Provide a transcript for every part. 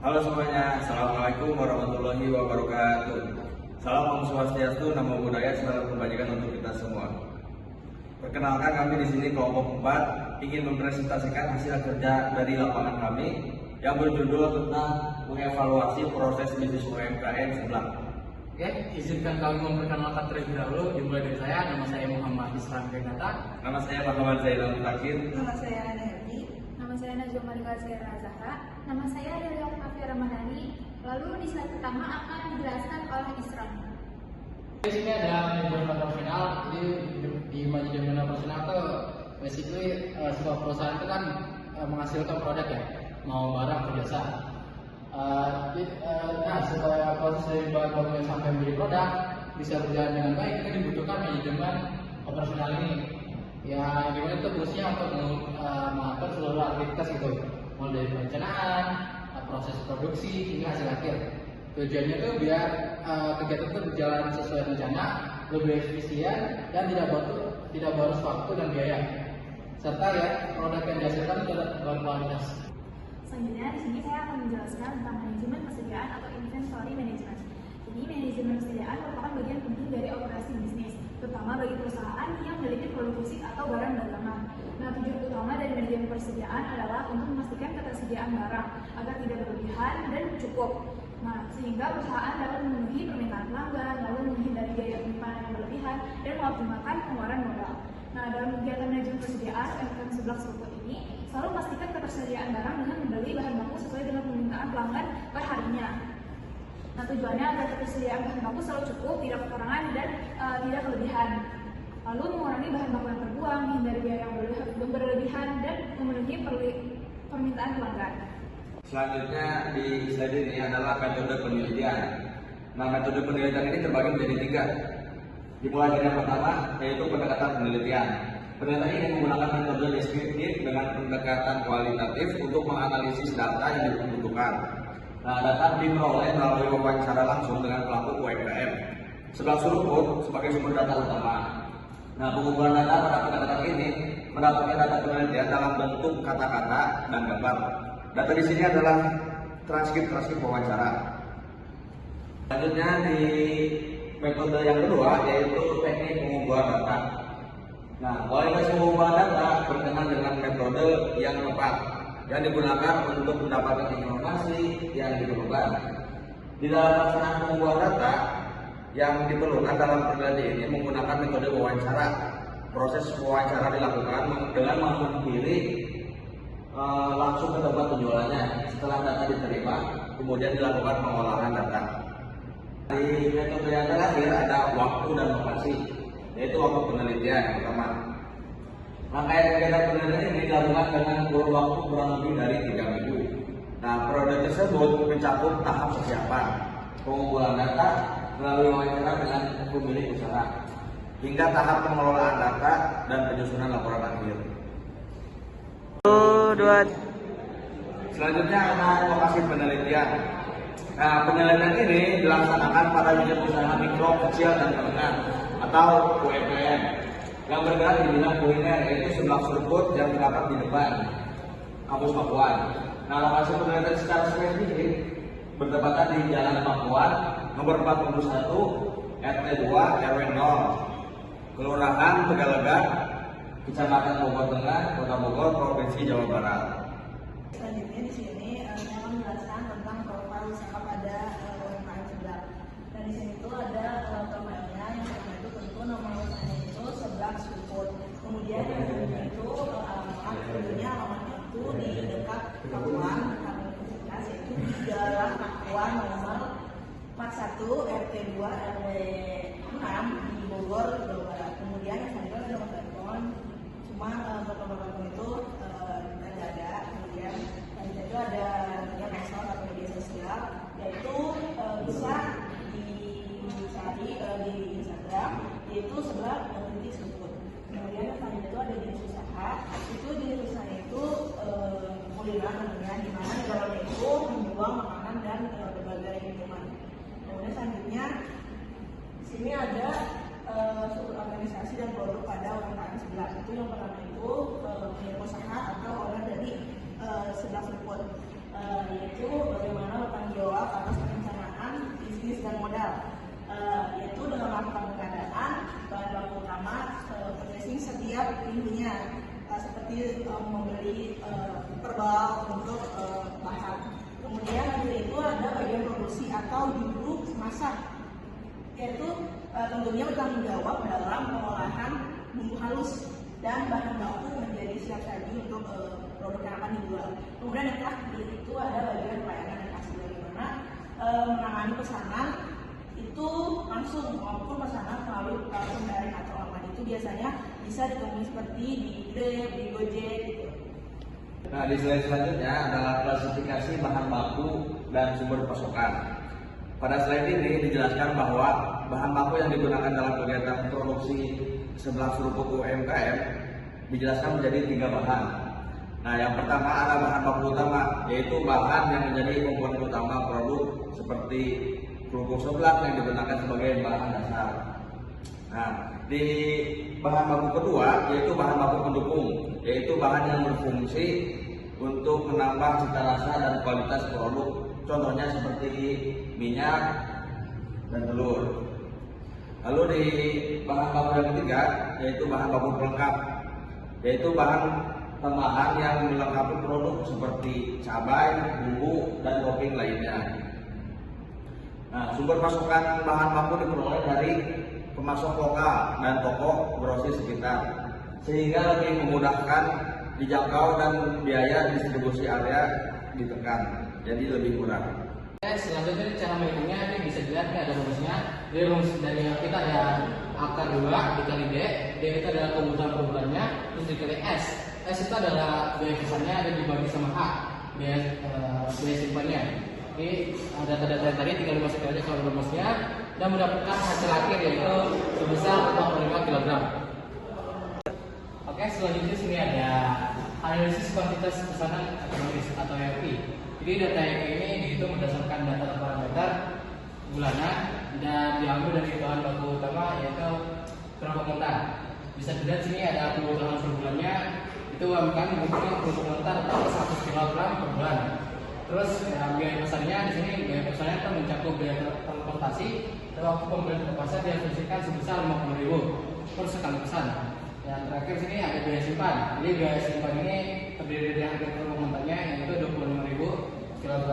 Halo semuanya, Assalamualaikum warahmatullahi wabarakatuh. Salam Om Swastiastu, Namo Buddhaya, salam kebajikan untuk kita semua. Perkenalkan, kami di sini kelompok 4 ingin mempresentasikan hasil kerja dari lapangan kami yang berjudul tentang mengevaluasi proses bisnis UMKM sebelah. Oke, izinkan kami memperkenalkan terlebih dahulu. Dimulai dari saya, nama saya Muhammad Islam Renata. Nama saya Muhammad Zainal Mutakin. Nama saya Ana Herdi. Nama saya Najwa Malika Zahra Zahra. Nama saya Yaya Afia Ramadhani. Lalu di slide pertama akan dijelaskan oleh Isram. Di sini ada manajemen operasional. Jadi di manajemen operasional itu basically sebuah perusahaan itu kan menghasilkan produk ya, mau barang atau jasa. Nah, supaya proses dari bahan bakunya sampai menjadi produk bisa berjalan dengan baik, kita dibutuhkan manajemen operasional ini. Ya, gimana itu fungsinya untuk mengatur seluruh aktivitas gitu, mulai dari perencanaan, proses produksi hingga hasil akhir. Tujuannya itu biar kegiatan itu berjalan sesuai rencana, lebih efisien dan tidak boros waktu dan biaya. Serta ya produk yang dihasilkan itu berkualitas. Selanjutnya di sini saya akan menjelaskan tentang manajemen persediaan atau inventory management. Jadi manajemen persediaan merupakan bagian penting dari operasi bisnis, terutama bagi perusahaan yang memiliki produk fisik atau barang dagangan. Nah, tujuan utama dari manajemen persediaan adalah untuk memastikan ketersediaan barang agar tidak berlebihan dan cukup. Nah, sehingga perusahaan dapat memenuhi permintaan pelanggan, lalu menghindari biaya penyimpanan yang berlebihan dan mengoptimalkan pengeluaran modal. Nah, dalam kegiatan manajemen persediaan UMKM sebelah seruput ini selalu memastikan ketersediaan barang dengan membeli bahan baku sesuai dengan permintaan pelanggan per harinya. Nah, tujuannya agar ketersediaan bahan baku selalu cukup, tidak kekurangan dan tidak kelebihan. Lalu mengurangi bahan baku yang terbuang, menghindari biaya yang berlebihan dan memenuhi permintaan pelanggan. Selanjutnya di slide ini adalah metode penelitian. Nah, metode penelitian ini terbagi menjadi 3. Dimulai dari yang pertama, yaitu pendekatan penelitian. Penelitian ini menggunakan metode deskriptif dengan pendekatan kualitatif untuk menganalisis data yang dibutuhkan. Nah, data diperoleh melalui wawancara langsung dengan pelaku UMKM sebelah seruput sebagai sumber data utama. Nah, pengumpulan data pada pendekatan ini mendapatkan data penelitian dalam bentuk kata-kata dan gambar. Data di sini adalah transkrip wawancara. Selanjutnya di metode yang kedua yaitu teknik pengumpulan data. Nah, kualitas pengumpulan data berkenaan dengan metode yang tepat yang digunakan untuk mendapatkan informasi yang diperlukan. Di dalam pelaksanaan pengumpulan data yang diperlukan dalam penelitian ini menggunakan metode wawancara. Proses wawancara dilakukan dengan menghampiri langsung ke tempat penjualannya. Setelah data diterima, kemudian dilakukan pengolahan data. Di metode yang terakhir ada waktu dan lokasi, yaitu waktu penelitian yang pertama. Rangkaian kegiatan penelitian ini dilakukan dengan kurun waktu kurang lebih dari 3 minggu. Nah, periode tersebut mencakup tahap persiapan, pengumpulan data melalui wawancara dengan pemilik usaha, hingga tahap pengelolaan data dan penyusunan laporan akhir. Selanjutnya ada lokasi penelitian. Nah, penelitian ini dilaksanakan pada unit usaha mikro, kecil, dan menengah atau UMKM yang bergerak di bidang kuliner, yaitu sebelah seruput yang terdapat di depan kampus Pakuan. Nah, lokasi penelitian secara spesifik bertepatan di Jalan Pakuan, nomor 41, RT 2, RW 0, Kelurahan Tegalega, Kecamatan Bogor Tengah, Kota Bogor, Provinsi Jawa Barat. Selanjutnya di sini saya akan menjelaskan tentang profil usaha pada UMKM sebelah. Dan di sini itu ada profilnya, yang pertama itu tentu nomor usahanya itu sebelah seruput. Kemudian yang kedua itu alamatnya itu di dekat Pakuan, Universitas, yaitu di Jalan Pakuan nomor 41 RT 2 RW 6 di Bogor, Jawa Barat. Kemudian yang selanjutnya ada nomor telepon. Cuma telepon itu tidak ada. Kemudian itu ada media sosial atau media sosial, yaitu bisa dicari di Instagram, yaitu sebelah titik seruput. Kemudian yang selanjutnya itu ada jenis usaha. Itu jenis usaha itu kuliner namanya, di mana di dalamnya itu menjual makanan dan berbagai minuman. Kemudian selanjutnya di sini ada struktur organisasi dan produk pada UMKM sebelah. Itu yang pertama itu pemilik usaha atau owner dari sebelah seruput. yaitu bagaimana bertanggung jawab atas perencanaan bisnis dan modal, yaitu dengan melakukan pengadaan bahan baku utama purchasing setiap minggunya, seperti membeli per bulk untuk bahan. Kemudian nanti itu ada bagian produksi atau juru masak, yaitu tentunya bertanggung jawab dalam pengolahan bumbu halus dan bahan baku menjadi siap saji untuk produk yang akan dijual. Kemudian yang terakhir itu ada bagian pelayanan dan kasir, bagaimana menangani pesanan itu langsung maupun pesanan melalui platform daring atau online. Itu biasanya bisa ditemui seperti di Grab, di Gojek gitu. Nah, di slide selanjutnya adalah klasifikasi bahan baku dan sumber pasokan. Pada slide ini dijelaskan bahwa bahan baku yang digunakan dalam kegiatan produksi 11 seruput UMKM dijelaskan menjadi 3 bahan. Nah, yang pertama adalah bahan baku utama, yaitu bahan yang menjadi komponen utama produk seperti kerupuk seblak yang digunakan sebagai bahan dasar. Nah, di bahan baku kedua yaitu bahan baku pendukung, yaitu bahan yang berfungsi untuk menambah cita rasa dan kualitas produk. Contohnya seperti minyak dan telur. Lalu di bahan baku yang ketiga yaitu bahan baku pelengkap, yaitu bahan tambahan yang melengkapi produk seperti cabai, bumbu, dan topping lainnya. Nah, sumber pasokan bahan baku diperoleh dari pemasok lokal dan toko grosis sekitar, sehingga lebih memudahkan dijangkau dan biaya distribusi area ditekan, jadi lebih murah. Selanjutnya cara menghitungnya ini bisa dilihat ada rumusnya. Jadi rumus dari kita ada akar 2 dikali D itu adalah kebutuhan per bulannya, terus dikali S itu adalah biaya besarnya ada dibagi sama H, biaya simpannya. Ini ada data tadi tinggal dimasukkan aja ke rumusnya dan mendapatkan hasil akhir yaitu sebesar 45 kg. Oke, selanjutnya sini ada analisis kuantitas pesanan ekonomis atau ERP. Jadi data ERP ini dihitung berdasarkan data parameter bulanan dan diambil dari bahan baku utama yaitu kerupuk mentah. Bisa dilihat sini ada kebutuhan per bulannya itu UMKM membutuhkan kerupuk mentah 100 kg per bulan. Terus biaya pasarnya di sini biaya pasarnya itu mencakup biaya transportasi dan waktu pembelian ke pasar diasumsikan sebesar 50.000 per sekali pesan. Yang terakhir sini ada biaya simpan. Jadi biaya simpan ini terdiri dari harga kerupuk mentahnya yaitu 25.000 kg.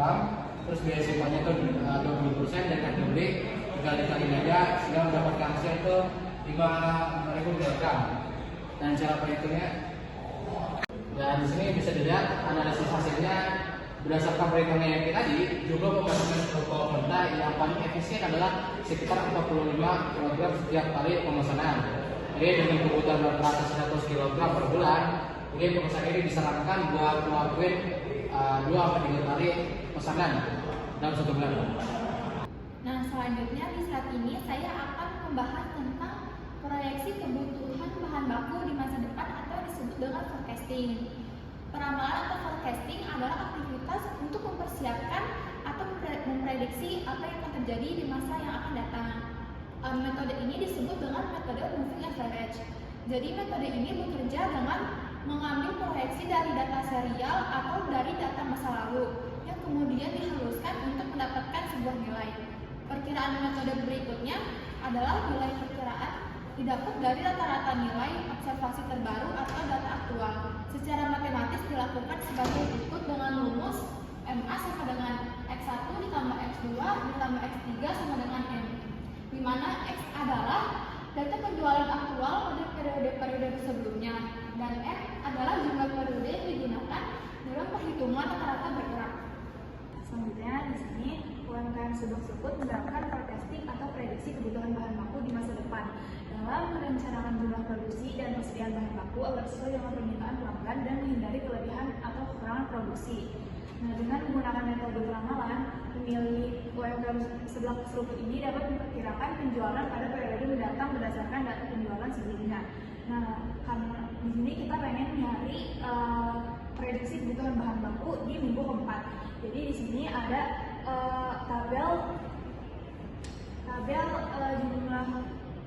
Terus biaya simpannya itu 20% dan harga beli dikali aja sehingga mendapatkan hasil itu 5.000 kg. Dan cara perhitungnya dan di sini bisa dilihat analisis hasilnya berdasarkan perhitungan yang tadi. Jumlah pemasukan kerupuk mentah yang paling efisien adalah sekitar 45 kg setiap kali pemesanan. Jadi dengan kebutuhan rata 100 kg per bulan, jadi pemesan ini disarankan buat melakukan 2-3 kali pesanan dalam 1 bulan. Nah, selanjutnya di saat ini saya akan membahas tentang proyeksi kebutuhan bahan baku di masa depan atau disebut dengan forecasting. Peramalan atau forecasting adalah aktivitas untuk mempersiapkan atau memprediksi apa yang akan terjadi di masa yang akan datang. Metode ini disebut dengan metode moving average. Jadi metode ini bekerja dengan mengambil proyeksi dari data serial atau dari data masa lalu yang kemudian dihaluskan untuk mendapatkan sebuah nilai. Perkiraan metode berikutnya adalah nilai perkiraan didapat dari rata-rata nilai observasi terbaru atau data aktual. Secara matematis dilakukan sebagai berikut dengan rumus MA sama dengan X1 ditambah X2 ditambah X3 sama dengan M, di mana X adalah data penjualan aktual pada periode-periode sebelumnya dan M adalah jumlah periode yang digunakan dalam perhitungan rata-rata bergerak. Selanjutnya di sini UMKM Subak Serput menerapkan forecasting atau prediksi kebutuhan bahan baku di masa depan dalam merencanakan jumlah produksi dan persediaan bahan baku agar sesuai dengan permintaan pelanggan dan menghindari kelebihan atau kekurangan produksi. Nah, dengan menggunakan metode peramalan, pemilik UMKM Subak Serput ini dapat memperkirakan penjualan pada periode mendatang berdasarkan data penjualan sebelumnya. Nah, karena di sini kita pengen nyari prediksi kebutuhan bahan baku di minggu keempat. Jadi di sini ada tabel jumlah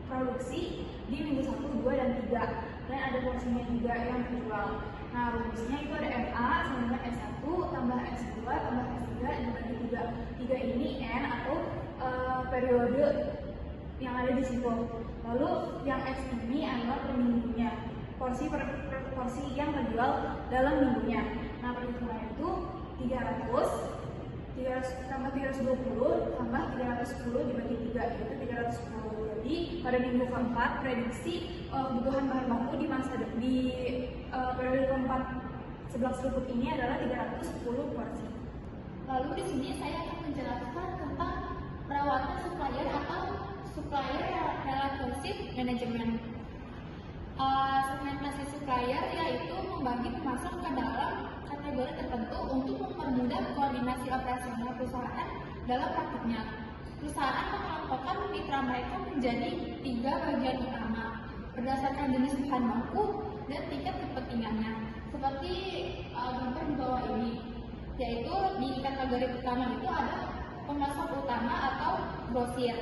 produksi di minggu 1, 2, dan 3 dan ada porsinya juga yang terjual. Nah, rumusnya itu ada MA sama dengan S1 tambah S2 tambah S3 dibagi 3. 3 ini N atau periode yang ada di situ. Lalu yang X ini adalah per minggunya, porsi yang terjual dalam minggunya. Nah, perhitungannya itu 300 tambah 320 tambah 310 dibagi 3, yaitu 310. Jadi pada minggu keempat prediksi kebutuhan bahan baku di periode keempat sebelah seruput ini adalah 310 porsi. Lalu di sini saya akan menjelaskan tentang perawatan supplier atau supplier relationship management. Segmentasi supplier yaitu membagi pemasok ke dalam kategori tertentu untuk mempermudah koordinasi operasional perusahaan dalam praktiknya. Perusahaan mengelompokkan mitra mereka menjadi 3 bagian utama berdasarkan jenis bahan baku dan tingkat kepentingannya. Seperti gambar di bawah ini, yaitu di kategori pertama itu ada pemasok utama atau grosir.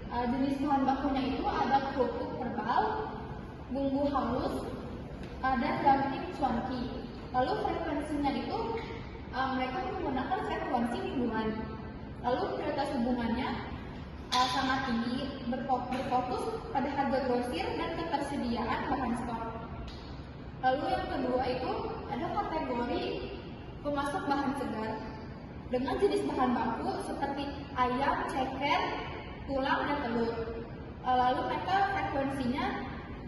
Jenis bahan bakunya itu ada kerupuk herbal, bumbu halus, dan dumpling cuanki. Lalu frekuensinya itu mereka menggunakan frekuensi mingguan. Lalu prioritas hubungannya sangat tinggi, berfokus pada harga grosir dan ketersediaan bahan stok. Lalu yang kedua itu ada kategori pemasok bahan segar dengan jenis bahan baku seperti ayam, ceker, tulang, dan telur. Lalu mereka frekuensinya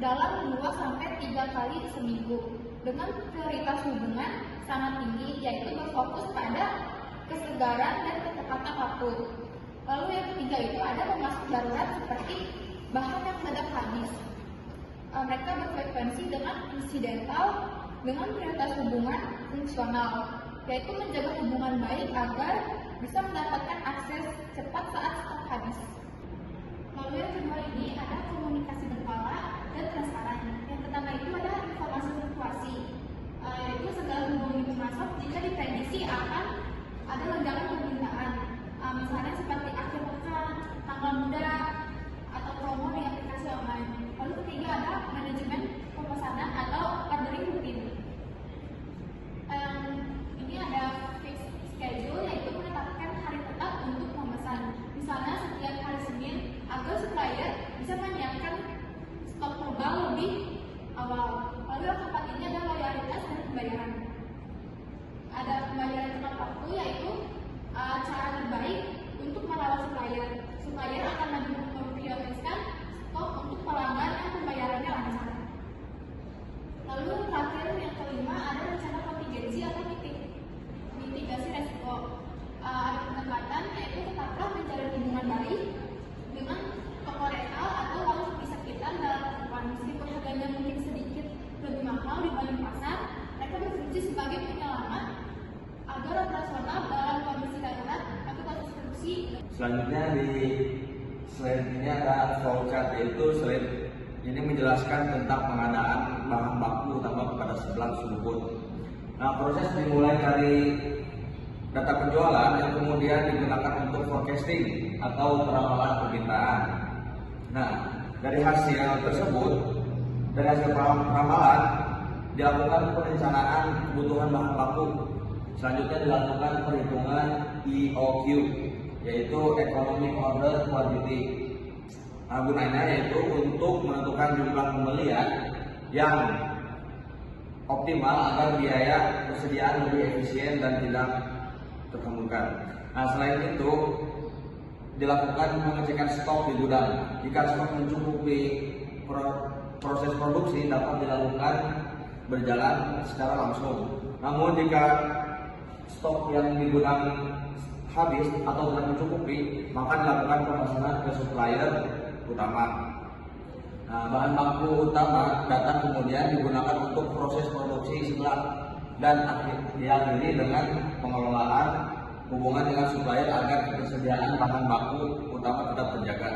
dalam 2-3 kali seminggu dengan prioritas hubungan sangat tinggi, yaitu berfokus pada kesegaran dan ketepatan waktu. Lalu yang ketiga itu ada pemasok darurat seperti bahan yang mendadak habis. Mereka berfrekuensi dengan insidental dengan prioritas hubungan fungsional, yaitu menjaga hubungan baik agar bisa mendapatkan akses cepat saat stok habis. Lalu yang kedua ini ada komunikasi berkala dan transparan. Yang pertama itu ada informasi fluktuasi, yaitu segala hubungan pemasok jika diprediksi akan ada lonjakan permintaan, misalnya seperti akhir pekan, tanggal muda, atau promo di aplikasi online. Lalu ketiga ada manajemen pemesanan atau ordering rutin. Ini ada fixed schedule, yaitu menetapkan hari tetap untuk memesan. Misalnya setiap hari Senin agar supplier bisa menyiapkan stok herbal lebih awal. Lalu yang keempat ini ada loyalitas dan pembayaran. Ada pembayaran tepat waktu, yaitu cara terbaik untuk merawat supplier. Supplier akan lebih memprioritaskan stok untuk pelanggan yang pembayarannya lancar. Lalu terakhir yang kelima ada rencana kontingensi atau mitigasi resiko. Ada pendekatan yaitu tetaplah mencari hubungan baik dengan toko retail atau warung di sekitar dalam kondisi harganya mungkin sedikit lebih mahal dibanding pasar. Mereka berfungsi sebagai penyelamat agar operasional dalam kondisi darurat atau kasus produksi. Selanjutnya di slide ini ada flowchart, yaitu slide ini menjelaskan tentang pengadaan bahan baku utama pada sebelah seruput. Nah, proses dimulai dari data penjualan yang kemudian digunakan untuk forecasting atau peramalan permintaan. Nah, dari hasil tersebut, dari hasil peramalan dilakukan perencanaan kebutuhan bahan baku. Selanjutnya dilakukan perhitungan EOQ, yaitu Economic Order Quantity. Nah, gunanya yaitu untuk menentukan jumlah pembelian yang optimal agar biaya persediaan lebih efisien dan tidak terkemungkan. Nah, selain itu dilakukan pengecekan stok di gudang. Jika stok mencukupi, proses produksi dapat dilakukan berjalan secara langsung. Namun jika stok yang di gudang habis atau tidak mencukupi, maka dilakukan pemesanan ke supplier utama. Nah, bahan baku utama datang kemudian digunakan untuk proses produksi setelah dan diakhiri dengan pengelolaan hubungan dengan supplier agar ketersediaan bahan baku utama tetap terjaga.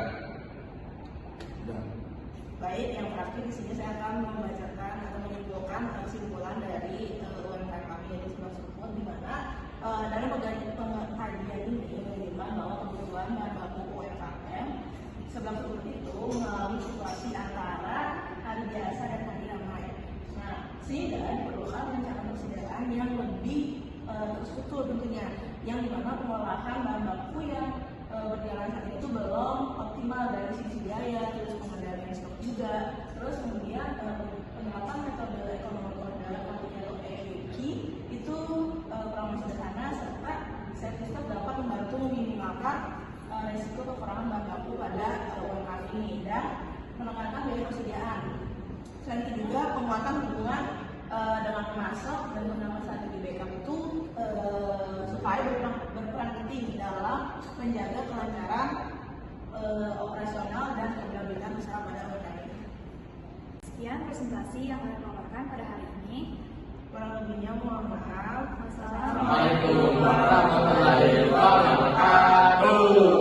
Baik, yang terakhir di sini saya akan membacakan atau menyimpulkan kesimpulan dari UMKM kami yaitu sebelah seruput, di mana dalam pengkajian ini menunjukkan bahwa kebutuhan bahan baku UMKM sebelah seruput itu melalui situasi antara hari biasa dan hari ramai. Nah, sehingga diperlukan rencana termasuk kekurangan bahan baku pada UMKM ini dan menekankan biaya persediaan. Selain itu juga penguatan hubungan dengan pemasok dan penerapan strategi backup itu supaya berperan penting dalam menjaga kelancaran operasional dan stabilitas usaha pada UMKM. Sekian presentasi yang kami paparkan pada hari ini. Kurang lebihnya mohon maaf. Assalamualaikum warahmatullahi wabarakatuh.